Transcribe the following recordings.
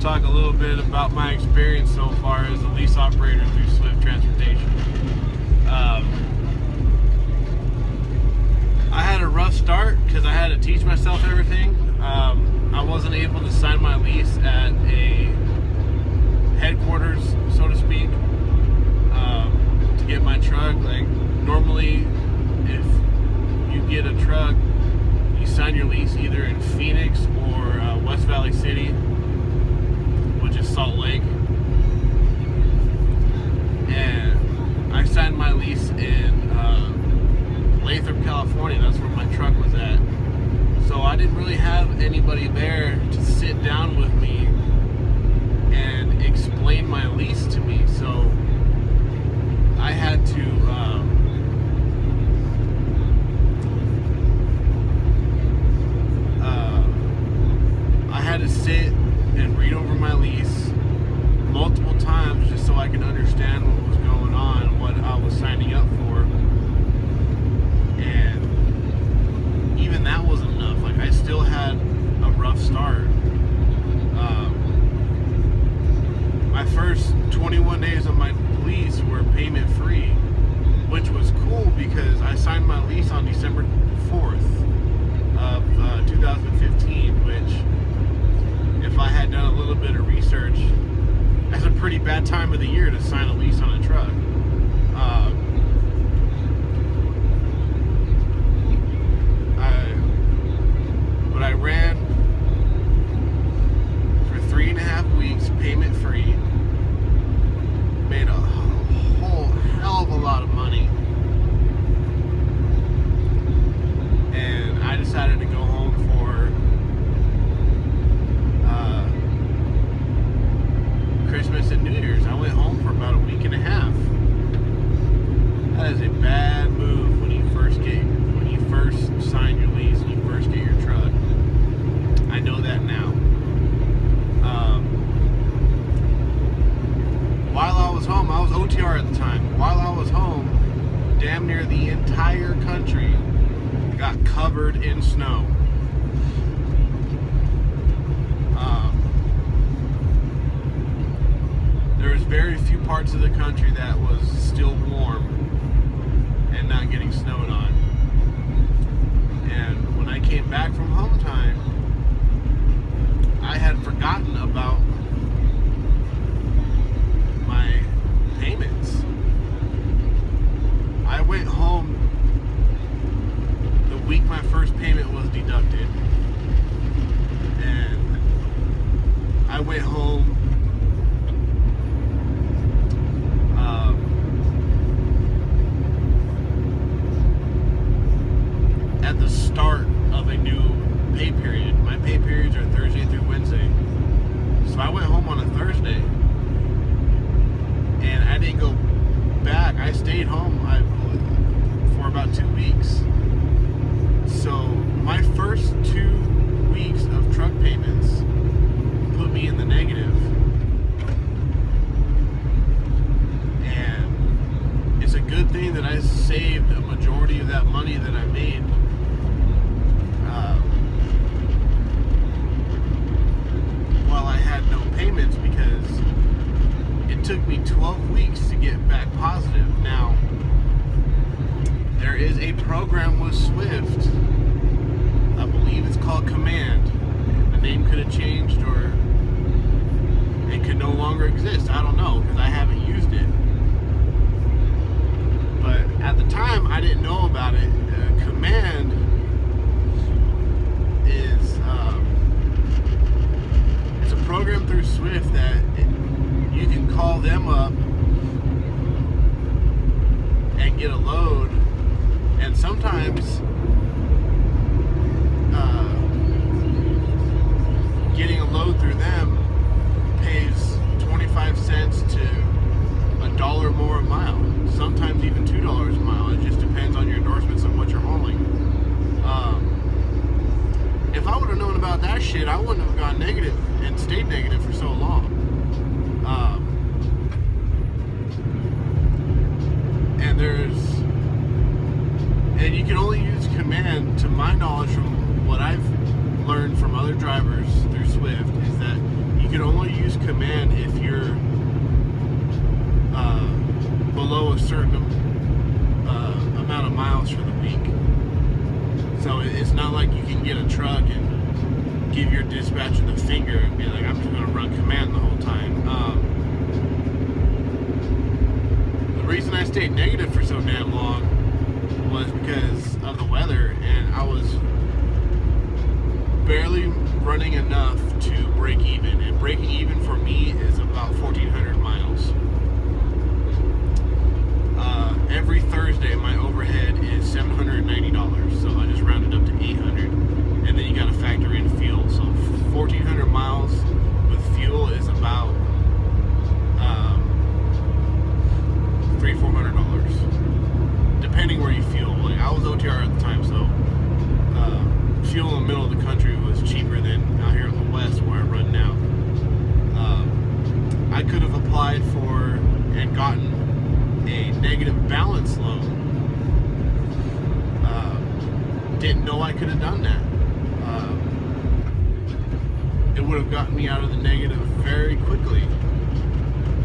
talk a little bit about my experience so far as a lease operator through Swift Transportation. I had a rough start because I had to teach myself everything. I wasn't able to sign my lease at a headquarters, so to speak, to get my truck. Like, normally, if you get a truck, you sign your lease either in Phoenix or West Valley City, which is Salt Lake. And I signed my lease in Lathrop, California. That's where my truck was at. So I didn't really have anybody there to sit down with me and explain my lease to me. So I had to sit and read over my lease multiple times just so I could understand what was going on, what I was signing up for. And even that wasn't enough. Like, I still had a rough start. My first 21 days of my lease were payment free, which was cool because I signed my lease on December 4th of 2015, which, if I had done a little bit of research, that's a pretty bad time of the year to sign a lease on a truck. But I ran for 3.5 weeks, payment free, made a whole hell of a lot of money, and I decided to go home for Christmas and New Year's. I went home for about a week and a half. That is a bad move when you first sign your lease, when you first get your truck. I know that now. While I was home, I was OTR at the time. While I was home, damn near the entire country got covered in snow. There was very few parts of the country that was still warm and not getting snowed on. And when I came back from home time, I had forgotten about my payments. I went home the week my first payment was deducted, and I went home at the start of a new pay period. My pay periods are Thursday through Wednesday. So I went home on a Thursday, and I didn't go back. I stayed home for about 2 weeks. So my first 2 weeks of truck payments put me in the negative. And it's a good thing that I saved a majority of that money that I made while I had no payments, because it took me 12 weeks to get back positive. Now, there is a program with Swift, I believe it's called Command. The name could have changed, or it could no longer exist. I don't know, because I haven't used it. But at the time, I didn't know about it. Command is it's a program through Swift that you can call them up and get a load, and sometimes getting a load through them pays 25 cents to $1 more a mile, sometimes even $2 a mile. It just depends on your endorsements and what you're hauling. If I would have known about that shit, I wouldn't have gone negative and stayed negative for so long. And you can only use Command, to my knowledge, from what I've learned from other drivers through Swift, is that you can only use command if you're below a certain amount of miles for the week. So it's not like you can get a truck and give your dispatcher the finger and be like, I'm just going to run command the whole time. The reason I stayed negative for so damn long was because of the weather, and I was barely running enough to break even. And breaking even for me is about 1,400 miles. Every Thursday, my overhead is $790, so I just rounded up to 800, and then you got to factor in fuel. So 1,400 miles with fuel is about $300-400, depending where you fuel. Like, I was OTR at the time, so fuel in the middle of the country was cheaper than out here in the west where I run now. I could have applied for and gotten a negative balance loan. Didn't know I could have done that. It would have gotten me out of the negative very quickly.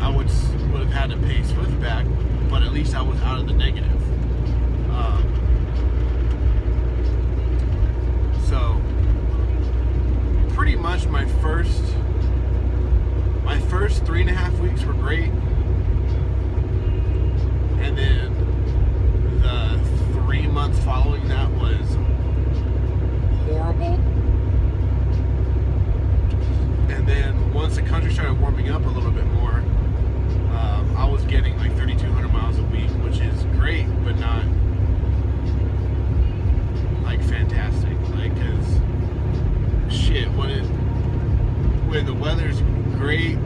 I would have had to pay Swift back, but at least I was out of the negative. So pretty much my first 3.5 weeks were great. And then the 3 months following that was horrible. And then once the country started warming up a little bit more, I was getting like 3,200 miles a week, which is great, but not like fantastic. Like, cause shit, when the weather's great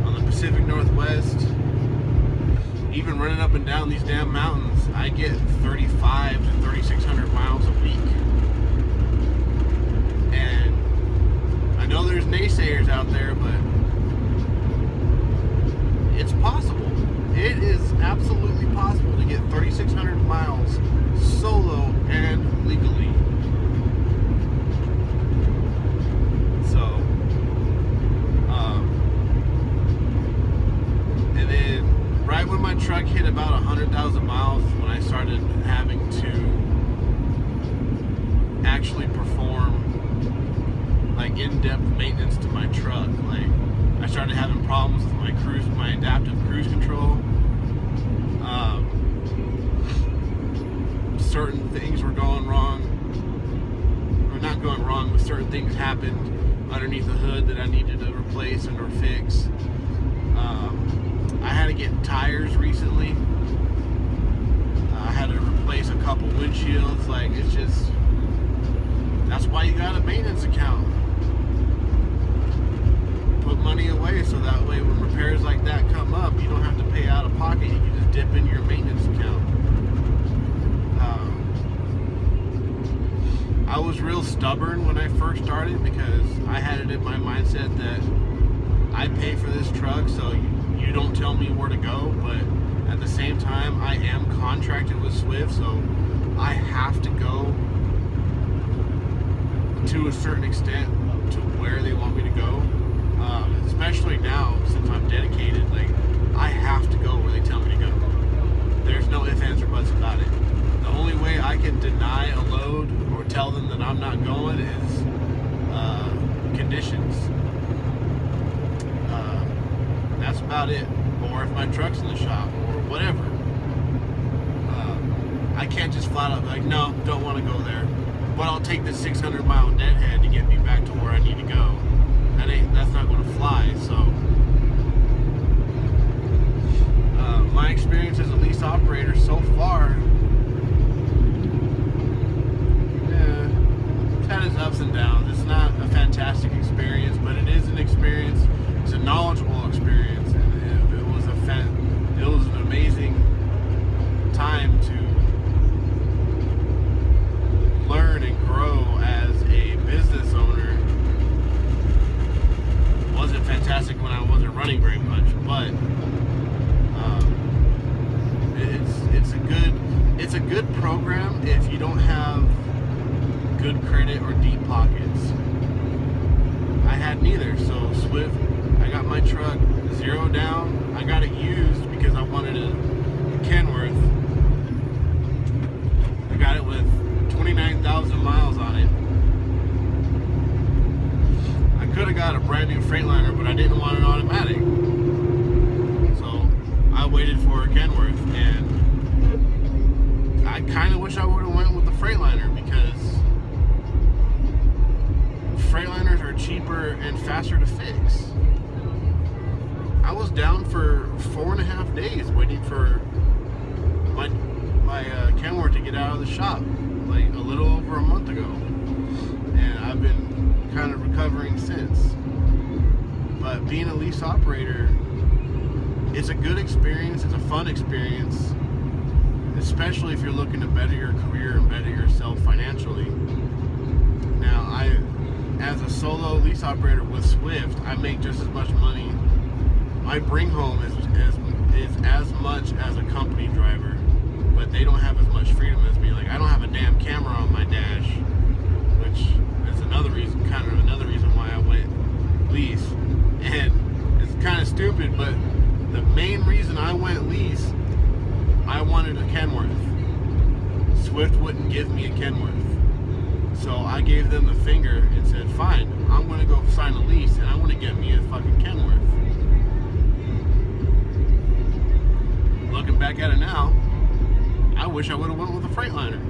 on the Pacific Northwest, even running up and down these damn mountains, I get 3,500 to 3,600 miles a week. And I know there's naysayers out there, but it's possible. It is absolutely possible to get 3,600 miles solo and legally. So, and then right when my truck hit about 100,000 miles is when I started having to actually perform like in-depth maintenance to my truck. Like, I started having problems with my adaptive cruise control. Certain things were going wrong, or not going wrong, but certain things happened underneath the hood that I needed to replace and or fix. I had to get tires recently. I had to replace a couple windshields. Like, it's just, that's why you got a maintenance account. Put money away so that way when repairs like that come up, you don't have to pay out of pocket. You can just dip into your maintenance account. I was real stubborn when I first started because I had it in my mindset that I pay for this truck, so you don't tell me where to go. But at the same time, I am contracted with Swift, so I have to go to a certain extent to where they want me to go. Especially now, since I'm dedicated, like, I have to go where they tell me to go. There's no ifs, ands, or buts about it. The only way I can deny a load or tell them that I'm not going is conditions. That's about it. Or if my truck's in the shop or whatever. I can't just flat out be like, no, don't want to go there, but I'll take the 600-mile deadhead to get me back to where I need to go. That's not going to fly. So my experience as a lease operator so far, it's had its ups and downs. It's not a fantastic experience, but it is an experience. It's a knowledgeable experience, and it was an amazing time to learn and grow as a business owner. It wasn't fantastic when I wasn't running very much, but it's a good program if you don't have good credit or deep pockets. I had neither. So Swift, I got my truck 0 down. I got it used because I wanted a Kenworth. I got it with 29,000 miles on it. I could have got a brand new Freightliner, but I didn't want an automatic. So I waited for a Kenworth, and I kind of wish I would have went with the Freightliner, because Freightliners are cheaper and faster to fix. I was down for 4.5 days waiting for my Kenworth to get out of the shop, like a little over a month ago, and I've been kind of recovering since. But being a lease operator, it's a good experience. It's a fun experience, especially if you're looking to better your career and better yourself financially. Now, as a solo lease operator with Swift, I make just as much money. My bring home is as much as a company driver, but they don't have as much freedom as me. Like, I don't have a damn camera on my dash, which is another reason why I went lease. And it's kind of stupid, but the main reason I went lease, I wanted a Kenworth. Swift wouldn't give me a Kenworth. So I gave them the finger and said, fine, I'm going to go sign a lease, and I want to get me a fucking Kenworth. Looking back at it now, I wish I would have went with a Freightliner.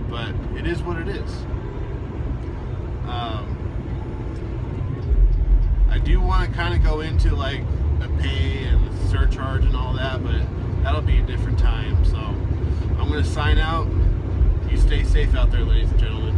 But it is what it is. I do want to kind of go into like the pay and the surcharge and all that, but that'll be a different time. So I'm going to sign out. You stay safe out there, ladies and gentlemen.